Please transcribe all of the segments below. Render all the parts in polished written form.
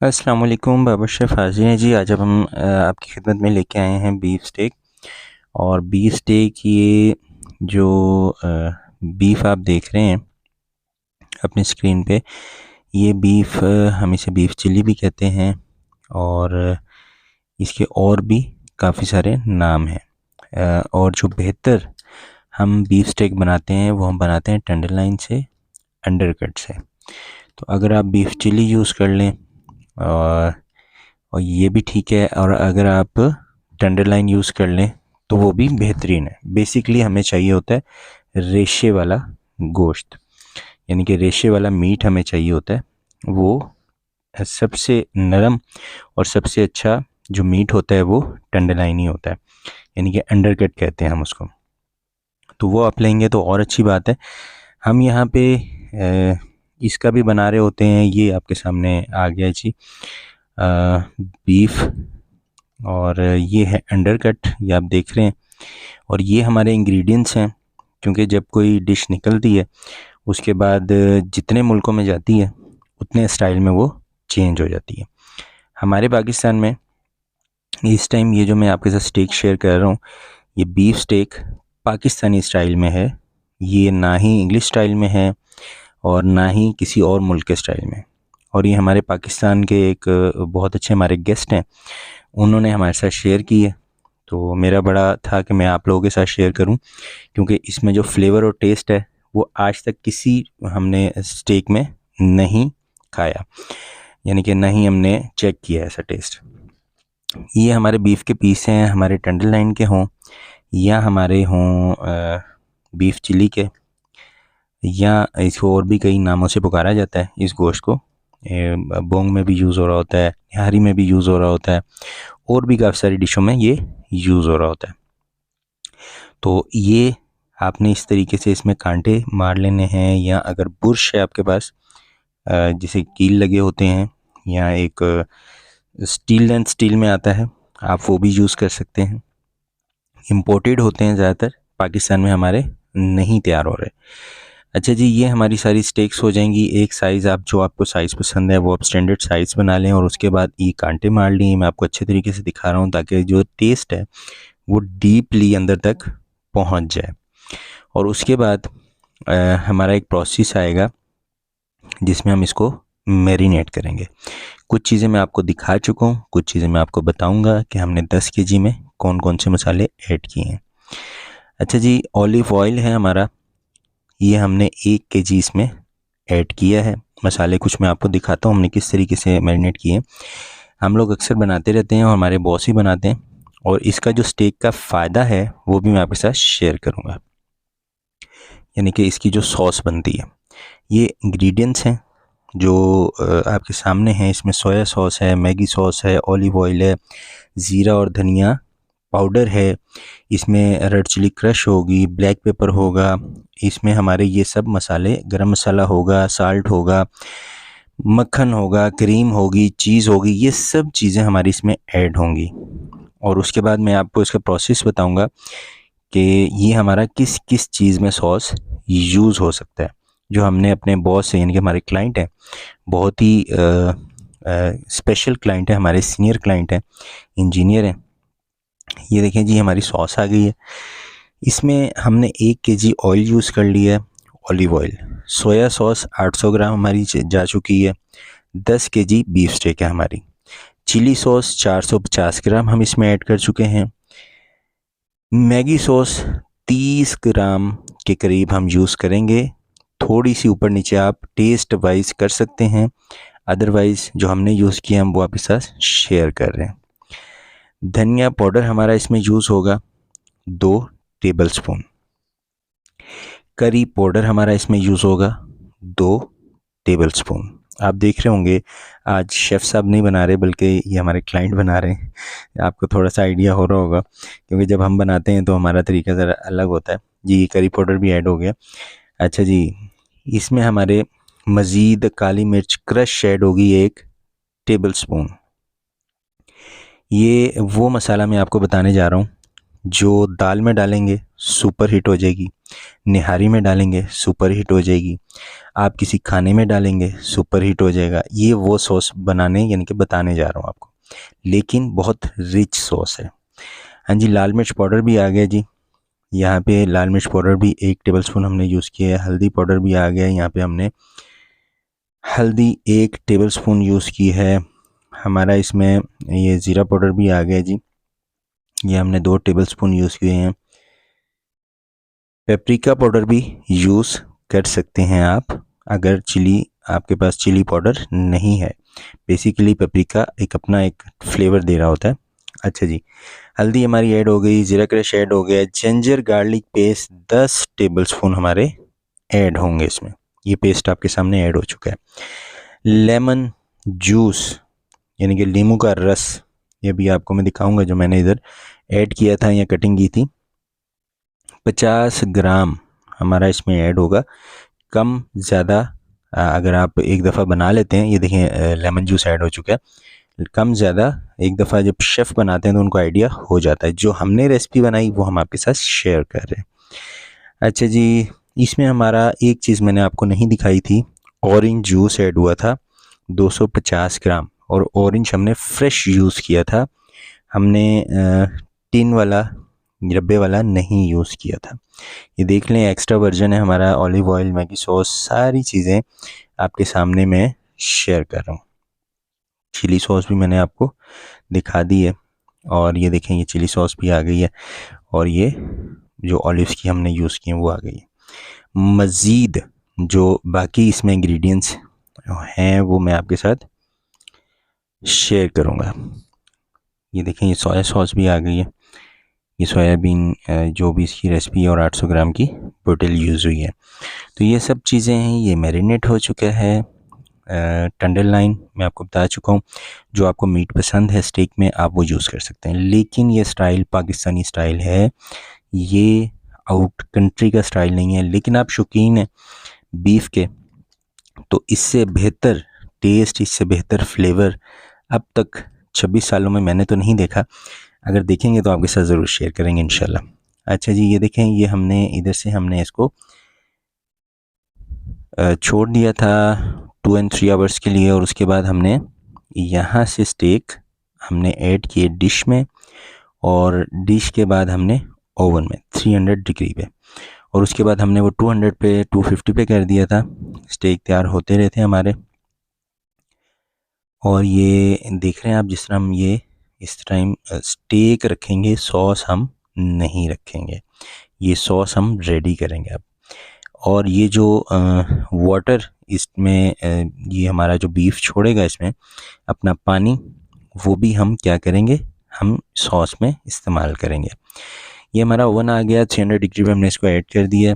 अस्सलाम वालेकुम, बाबर शेफ़ हाज़िर हैं जी। आज अब हम आपकी खिदमत में लेके आए हैं बीफ स्टेक। और बीफ स्टेक ये जो बीफ आप देख रहे हैं अपनी स्क्रीन पे, ये बीफ हम इसे बीफ चिली भी कहते हैं और इसके और भी काफ़ी सारे नाम हैं। और जो बेहतर हम बीफ स्टेक बनाते हैं वो हम बनाते हैं टेंडरलाइन से, अंडरकट से। तो अगर आप बीफ चिली यूज़ कर लें और ये भी ठीक है, और अगर आप टेंडरलाइन यूज़ कर लें तो वो भी बेहतरीन है। बेसिकली हमें चाहिए होता है रेशे वाला गोश्त, यानी कि रेशे वाला मीट हमें चाहिए होता है। वो सबसे नरम और सबसे अच्छा जो मीट होता है वो टेंडरलाइन ही होता है, यानी कि अंडरकट कहते हैं हम उसको। तो वो आप लेंगे तो और अच्छी बात है। हम यहाँ पे इसका भी बना रहे होते हैं। ये आपके सामने आ गया जी बीफ, और ये है अंडरकट, ये आप देख रहे हैं। और ये हमारे इंग्रेडिएंट्स हैं, क्योंकि जब कोई डिश निकलती है उसके बाद जितने मुल्कों में जाती है उतने स्टाइल में वो चेंज हो जाती है। हमारे पाकिस्तान में इस टाइम ये जो मैं आपके साथ स्टेक शेयर कर रहा हूँ, ये बीफ स्टेक पाकिस्तानी स्टाइल में है। ये ना ही इंग्लिश स्टाइल में है और ना ही किसी और मुल्क के स्टाइल में। और ये हमारे पाकिस्तान के एक बहुत अच्छे हमारे गेस्ट हैं, उन्होंने हमारे साथ शेयर की है। तो मेरा बड़ा था कि मैं आप लोगों के साथ शेयर करूं, क्योंकि इसमें जो फ्लेवर और टेस्ट है वो आज तक किसी हमने स्टेक में नहीं खाया, यानी कि नहीं हमने चेक किया ऐसा टेस्ट। ये हमारे बीफ के पीस हैं, हमारे टेंडरलाइन के हों या हमारे हों बीफ चिली के, या इसको और भी कई नामों से पुकारा जाता है इस गोश्त को। बोंग में भी यूज़ हो रहा होता है, निहारी में भी यूज़ हो रहा होता है, और भी काफ़ी सारी डिशों में ये यूज़ हो रहा होता है। तो ये आपने इस तरीके से इसमें कांटे मार लेने हैं, या अगर बुर्श है आपके पास जिसे कील लगे होते हैं, या एक स्टील में आता है, आप वो भी यूज़ कर सकते हैं। इम्पोर्टेड होते हैं ज़्यादातर, पाकिस्तान में हमारे नहीं तैयार हो रहे। अच्छा जी, ये हमारी सारी स्टेक्स हो जाएंगी। एक साइज़, आप जो आपको साइज़ पसंद है वो आप स्टैंडर्ड साइज़ बना लें, और उसके बाद ये कांटे मार लिए। मैं आपको अच्छे तरीके से दिखा रहा हूँ ताकि जो टेस्ट है वो डीपली अंदर तक पहुँच जाए। और उसके बाद हमारा एक प्रोसेस आएगा जिसमें हम इसको मैरिनेट करेंगे। कुछ चीज़ें मैं आपको दिखा चुका हूँ, कुछ चीज़ें मैं आपको बताऊँगा कि हमने 10 केजी में कौन कौन से मसाले ऐड किए हैं। अच्छा जी, ऑलिव ऑयल है हमारा, ये हमने 1 केजी इसमें ऐड किया है। मसाले कुछ मैं आपको दिखाता हूँ हमने किस तरीके से मैरिनेट किए। हम लोग अक्सर बनाते रहते हैं और हमारे बॉस ही बनाते हैं, और इसका जो स्टेक का फ़ायदा है वो भी मैं आपके साथ शेयर करूँगा, यानी कि इसकी जो सॉस बनती है। ये इंग्रेडिएंट्स हैं जो आपके सामने हैं। इसमें सोया सॉस है, मैगी सॉस है, ऑलिव ऑयल है, ज़ीरा और धनिया पाउडर है, इसमें रेड चिली क्रश होगी, ब्लैक पेपर होगा, इसमें हमारे ये सब मसाले, गरम मसाला होगा, साल्ट होगा, मक्खन होगा, क्रीम होगी, चीज़ होगी, ये सब चीज़ें हमारी इसमें ऐड होंगी। और उसके बाद मैं आपको इसका प्रोसेस बताऊंगा कि ये हमारा किस किस चीज़ में सॉस यूज़ हो सकता है। जो हमने अपने बॉस से, यानी कि हमारे क्लाइंट हैं, बहुत ही स्पेशल क्लाइंट है, हमारे सीनियर क्लाइंट हैं, इंजीनियर हैं। ये देखें जी, हमारी सॉस आ गई है। इसमें हमने 1 केजी ऑयल यूज़ कर लिया है, ऑलिव ऑयल। सोया सॉस 800 ग्राम हमारी जा चुकी है। 10 केजी बीफ स्टेक है हमारी। चिली सॉस 450 ग्राम हम इसमें ऐड कर चुके हैं। मैगी सॉस 30 ग्राम के करीब हम यूज़ करेंगे। थोड़ी सी ऊपर नीचे आप टेस्ट वाइज कर सकते हैं, अदरवाइज़ जो हमने यूज़ किया हम वो आपके साथ शेयर कर रहे हैं। धनिया पाउडर हमारा इसमें यूज़ होगा 2 टेबलस्पून। करी पाउडर हमारा इसमें यूज़ होगा 2 टेबलस्पून। आप देख रहे होंगे आज शेफ़ साहब नहीं बना रहे, बल्कि ये हमारे क्लाइंट बना रहे हैं। आपको थोड़ा सा आइडिया हो रहा होगा, क्योंकि जब हम बनाते हैं तो हमारा तरीका ज़रा अलग होता है जी। करी पाउडर भी ऐड हो गया। अच्छा जी, इसमें हमारे मज़ीद काली मिर्च क्रश ऐड होगी 1 टेबलस्पून। ये वो मसाला मैं आपको बताने जा रहा हूँ जो दाल में डालेंगे सुपर हिट हो जाएगी। निहारी में डालेंगे सुपर हिट हो जाएगी, आप किसी खाने में डालेंगे सुपर हिट हो जाएगा। ये वो सॉस बनाने यानी कि बताने जा रहा हूँ आपको, लेकिन बहुत रिच सॉस है। हाँ जी, लाल मिर्च पाउडर भी आ गया जी। यहाँ पे लाल मिर्च पाउडर भी 1 टेबलस्पून हमने यूज़ किया है। हल्दी पाउडर भी आ गया है, यहाँ पे हमने हल्दी 1 टेबलस्पून यूज़ की है। हमारा इसमें ये ज़ीरा पाउडर भी आ गया जी, ये हमने 2 टेबलस्पून यूज़ किए हैं। पेपरिका पाउडर भी यूज़ कर सकते हैं आप, अगर चिली आपके पास चिली पाउडर नहीं है। बेसिकली पेपरिका एक अपना एक फ्लेवर दे रहा होता है। अच्छा जी, हल्दी हमारी ऐड हो गई, ज़ीरा क्रश ऐड हो गया, जिंजर गार्लिक पेस्ट 10 टेबलस्पून हमारे ऐड होंगे इसमें। ये पेस्ट आपके सामने ऐड हो चुका है। लेमन जूस यानी कि नींबू का रस, ये भी आपको मैं दिखाऊंगा जो मैंने इधर ऐड किया था या कटिंग की थी। 50 ग्राम हमारा इसमें ऐड होगा। कम ज़्यादा अगर आप एक दफ़ा बना लेते हैं, ये देखें लेमन जूस ऐड हो चुका है। कम ज़्यादा एक दफ़ा जब शेफ़ बनाते हैं तो उनको आइडिया हो जाता है। जो हमने रेसिपी बनाई वो हम आपके साथ शेयर कर रहे हैं। अच्छा जी, इसमें हमारा एक चीज़ मैंने आपको नहीं दिखाई थी, ऑरेंज जूस ऐड हुआ था 250 ग्राम, और ऑरेंज हमने फ्रेश यूज़ किया था। हमने टिन वाला डब्बे वाला नहीं यूज़ किया था। ये देख लें, एक्स्ट्रा वर्जन है हमारा। ऑलिव ऑयल, मैगी सॉस, सारी चीज़ें आपके सामने मैं शेयर कर रहा हूँ। चिली सॉस भी मैंने आपको दिखा दी है, और ये देखें ये चिली सॉस भी आ गई है, और ये जो ऑलिव्स की हमने यूज़ की हैं वो आ गई है। मज़ीद जो बाकी इसमें इंग्रेडिएंट्स हैं वो मैं आपके साथ शेयर करूँगा। ये देखें ये सोया सॉस भी आ गई है, ये सोयाबीन जो भी इसकी रेसिपी है, और 800 ग्राम की बोतल यूज़ हुई है। तो ये सब चीज़ें हैं, ये मैरिनेट हो चुका है। टेंडरलाइन मैं आपको बता चुका हूँ। जो आपको मीट पसंद है स्टेक में आप वो यूज़ कर सकते हैं, लेकिन ये स्टाइल पाकिस्तानी स्टाइल है, ये आउट कंट्री का स्टाइल नहीं है। लेकिन आप शौकीन हैं बीफ के, तो इससे बेहतर टेस्ट, इससे बेहतर फ्लेवर अब तक 26 सालों में मैंने तो नहीं देखा। अगर देखेंगे तो आपके साथ ज़रूर शेयर करेंगे इंशाल्लाह। अच्छा जी, ये देखें, ये हमने इधर से हमने इसको छोड़ दिया था 2 and 3 आवर्स के लिए, और उसके बाद हमने यहाँ से स्टेक हमने ऐड किए डिश में, और डिश के बाद हमने ओवन में 300 डिग्री पे, और उसके बाद हमने वो 200 पे 250 पे कर दिया था। स्टेक तैयार होते रहते हैं हमारे। और ये देख रहे हैं आप, जिस तरह हम ये इस टाइम स्टेक रखेंगे, सॉस हम नहीं रखेंगे, ये सॉस हम रेडी करेंगे अब। और ये जो वाटर इसमें ये हमारा जो बीफ छोड़ेगा इसमें अपना पानी, वो भी हम क्या करेंगे, हम सॉस में इस्तेमाल करेंगे। ये हमारा ओवन आ गया, 300 डिग्री पे हमने इसको ऐड कर दिया।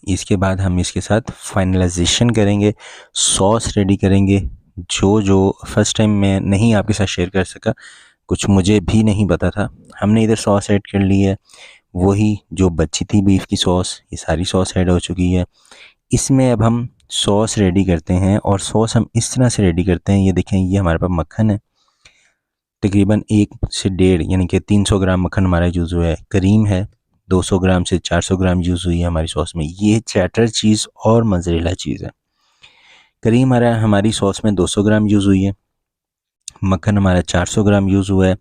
इसके बाद हम इसके साथ फाइनलाइजेशन करेंगे, सॉस रेडी करेंगे। जो फर्स्ट टाइम मैं नहीं आपके साथ शेयर कर सका, कुछ मुझे भी नहीं पता था। हमने इधर सॉस ऐड कर ली है, वही जो बची थी बीफ की सॉस, ये सारी सॉस ऐड हो चुकी है। इसमें अब हम सॉस रेडी करते हैं, और सॉस हम इस तरह से रेडी करते हैं। ये देखें, ये हमारे पास मक्खन है, तकरीबन 1 से 1.5 यानी कि 300 ग्राम मक्खन हमारा यूज़ हुआ है। करीम है 200 ग्राम से 400 ग्राम यूज़ हुई है हमारी सॉस में। ये चैटर चीज़ और मोज़रेला चीज़ है। करीम हमारी सॉस में 200 ग्राम यूज़ हुई है, मक्खन हमारा 400 ग्राम यूज़ हुआ है।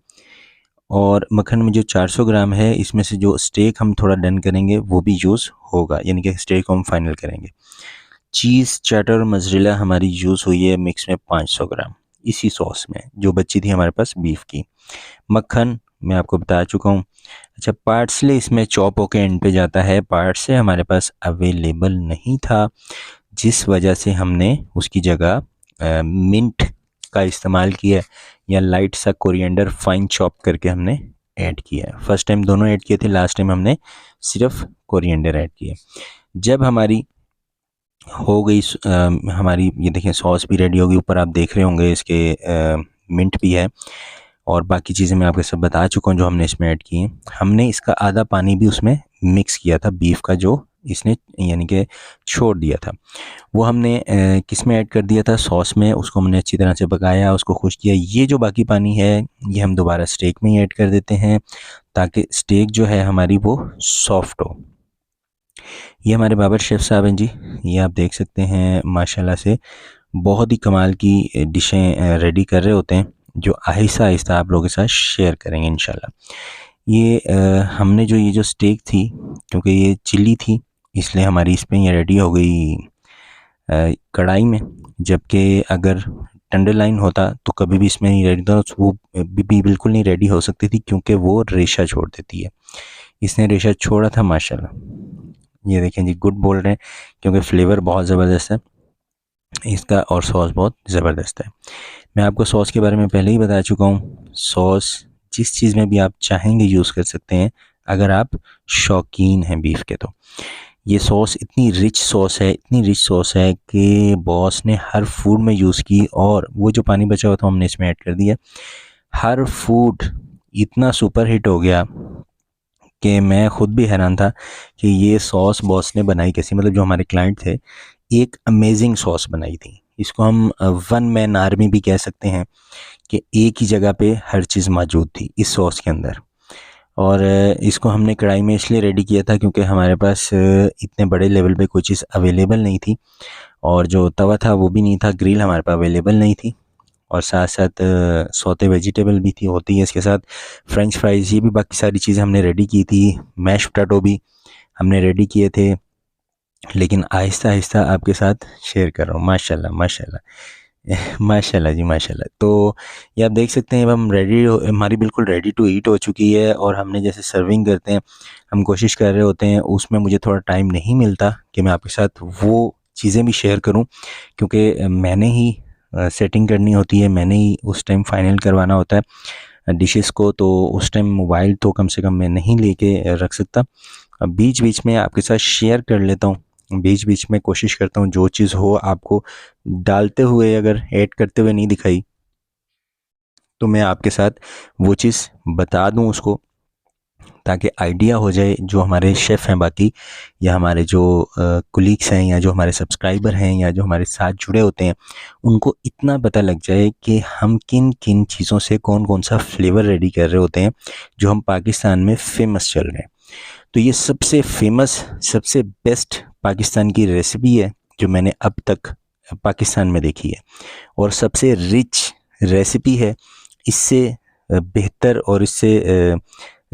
और मक्खन में जो 400 ग्राम है, इसमें से जो स्टेक हम थोड़ा डन करेंगे वो भी यूज़ होगा, यानी कि स्टेक को हम फाइनल करेंगे। चीज़, चैटर और मोज़रेला हमारी यूज़ हुई है मिक्स में 500 ग्राम इसी सॉस में, जो बची थी हमारे पास बीफ की। मक्खन मैं आपको बता चुका हूँ। अच्छा, पार्सले इसमें चॉप होकर एंड पे जाता है। पार्सले हमारे पास अवेलेबल नहीं था, जिस वजह से हमने उसकी जगह मिंट का इस्तेमाल किया, या लाइट सा कोरिएंडर फाइन चॉप करके हमने ऐड किया है। फर्स्ट टाइम दोनों ऐड किए थे, लास्ट टाइम हमने सिर्फ कोरिएंडर ऐड किया। जब हमारी हो गई हमारी, ये देखें सॉस भी रेडी हो गई, ऊपर आप देख रहे होंगे इसके मिंट भी है, और बाकी चीज़ें मैं आपके सब बता चुका हूँ जो हमने इसमें ऐड की हैं। हमने इसका आधा पानी भी उसमें मिक्स किया था बीफ का, जो इसने यानी कि छोड़ दिया था, वो हमने किस में ऐड कर दिया था, सॉस में। उसको हमने अच्छी तरह से पकाया, उसको खुश किया। ये जो बाकी पानी है ये हम दोबारा स्टेक में ही ऐड कर देते हैं, ताकि स्टेक जो है हमारी वो सॉफ्ट हो। ये हमारे बाबर शेफ़ साहब हैं जी। ये आप देख सकते हैं माशाल्लाह से बहुत ही कमाल की डिशें रेडी कर रहे होते हैं, जो आहिस्ता-आहिस्ता आप लोगों के साथ शेयर करेंगे इंशाल्लाह। ये हमने जो ये जो स्टेक थी, क्योंकि ये चिली थी, इसलिए हमारी इसमें ये रेडी हो गई कढ़ाई में। जबकि अगर टेंडरलाइन होता तो कभी भी इसमें नहीं रेडी था, वो भी बिल्कुल नहीं रेडी हो सकती थी, क्योंकि वो रेशा छोड़ देती है। इसने रेशा छोड़ा था माशाल्लाह। ये देखें जी, गुड बोल रहे हैं, क्योंकि फ्लेवर बहुत ज़बरदस्त है इसका और सॉस बहुत ज़बरदस्त है। मैं आपको सॉस के बारे में पहले ही बता चुका हूँ। सॉस जिस चीज़ में भी आप चाहेंगे यूज़ कर सकते हैं, अगर आप शौकीन हैं बीफ के तो। ये सॉस इतनी रिच सॉस है, इतनी रिच सॉस है कि बॉस ने हर फूड में यूज़ की, और वो जो पानी बचा हुआ था हमने इसमें ऐड कर दिया। हर फूड इतना सुपर हिट हो गया कि मैं ख़ुद भी हैरान था कि ये सॉस बॉस ने बनाई कैसी। मतलब जो हमारे क्लाइंट थे, एक अमेजिंग सॉस बनाई थी। इसको हम वन मैन आर्मी भी कह सकते हैं कि एक ही जगह पे हर चीज़ मौजूद थी इस सॉस के अंदर। और इसको हमने कढ़ाई में इसलिए रेडी किया था क्योंकि हमारे पास इतने बड़े लेवल पे कोई चीज़ अवेलेबल नहीं थी, और जो तवा था वो भी नहीं था, ग्रिल हमारे पास अवेलेबल नहीं थी, और साथ साथ सौते वेजिटेबल भी थी होती है इसके साथ, फ्रेंच फ्राइज़, ये भी बाकी सारी चीज़ें हमने रेडी की थी, मैश पोटैटो भी हमने रेडी किए थे। लेकिन आहिस्ता-आहिस्ता आपके साथ शेयर कर रहा हूँ। माशाल्लाह, माशाल्लाह। माशाल्लाह जी, माशाल्लाह। तो ये आप देख सकते हैं, अब हम हमारी बिल्कुल रेडी टू ईट हो चुकी है, और हमने जैसे सर्विंग करते हैं, हम कोशिश कर रहे होते हैं, उसमें मुझे थोड़ा टाइम नहीं मिलता कि मैं आपके साथ वो चीज़ें भी शेयर करूँ, क्योंकि मैंने ही सेटिंग करनी होती है, मैंने ही उस टाइम फाइनल करवाना होता है डिशेस को, तो उस टाइम मोबाइल तो कम से कम मैं नहीं लेके रख सकता। अब बीच-बीच में आपके साथ शेयर कर लेता हूँ, बीच-बीच में कोशिश करता हूँ जो चीज़ हो आपको डालते हुए, अगर ऐड करते हुए नहीं दिखाई, तो मैं आपके साथ वो चीज़ बता दूँ उसको, ताकि आइडिया हो जाए जो हमारे शेफ़ हैं बाकी, या हमारे जो कुलीग्स हैं, या जो हमारे सब्सक्राइबर हैं, या जो हमारे साथ जुड़े होते हैं, उनको इतना पता लग जाए कि हम किन-किन चीज़ों से कौन-कौन सा फ्लेवर रेडी कर रहे होते हैं, जो हम पाकिस्तान में फ़ेमस चल रहे हैं। तो ये सबसे फ़ेमस, सबसे बेस्ट पाकिस्तान की रेसिपी है जो मैंने अब तक पाकिस्तान में देखी है, और सबसे रिच रेसिपी है। इससे बेहतर और इससे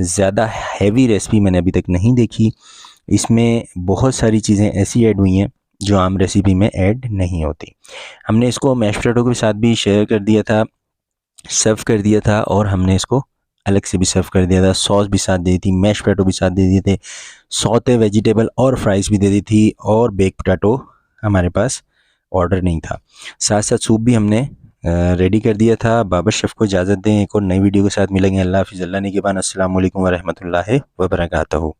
ज़्यादा हैवी रेसिपी मैंने अभी तक नहीं देखी। इसमें बहुत सारी चीज़ें ऐसी ऐड हुई हैं जो आम रेसिपी में ऐड नहीं होती। हमने इसको मैश पोटैटो के साथ भी शेयर कर दिया था, सर्व कर दिया था, और हमने इसको अलग से भी सर्व कर दिया था। सॉस भी साथ दे दी थी, मैश पोटैटो भी साथ दे दिए थे, सौते वेजिटेबल और फ्राइज़ भी दे दी थी, और बेक पोटैटो हमारे पास ऑर्डर नहीं था। साथ-साथ सूप भी हमने रेडी कर दिया था। बाबर शेफ़ को इजाज़त दें, एक और नई वीडियो के साथ मिलेंगे। अल्लाह हाफ़िज़, अल्लाह निगहबान। अस्सलामु अलैकुम व रहमतुल्लाहि व बरकातहू।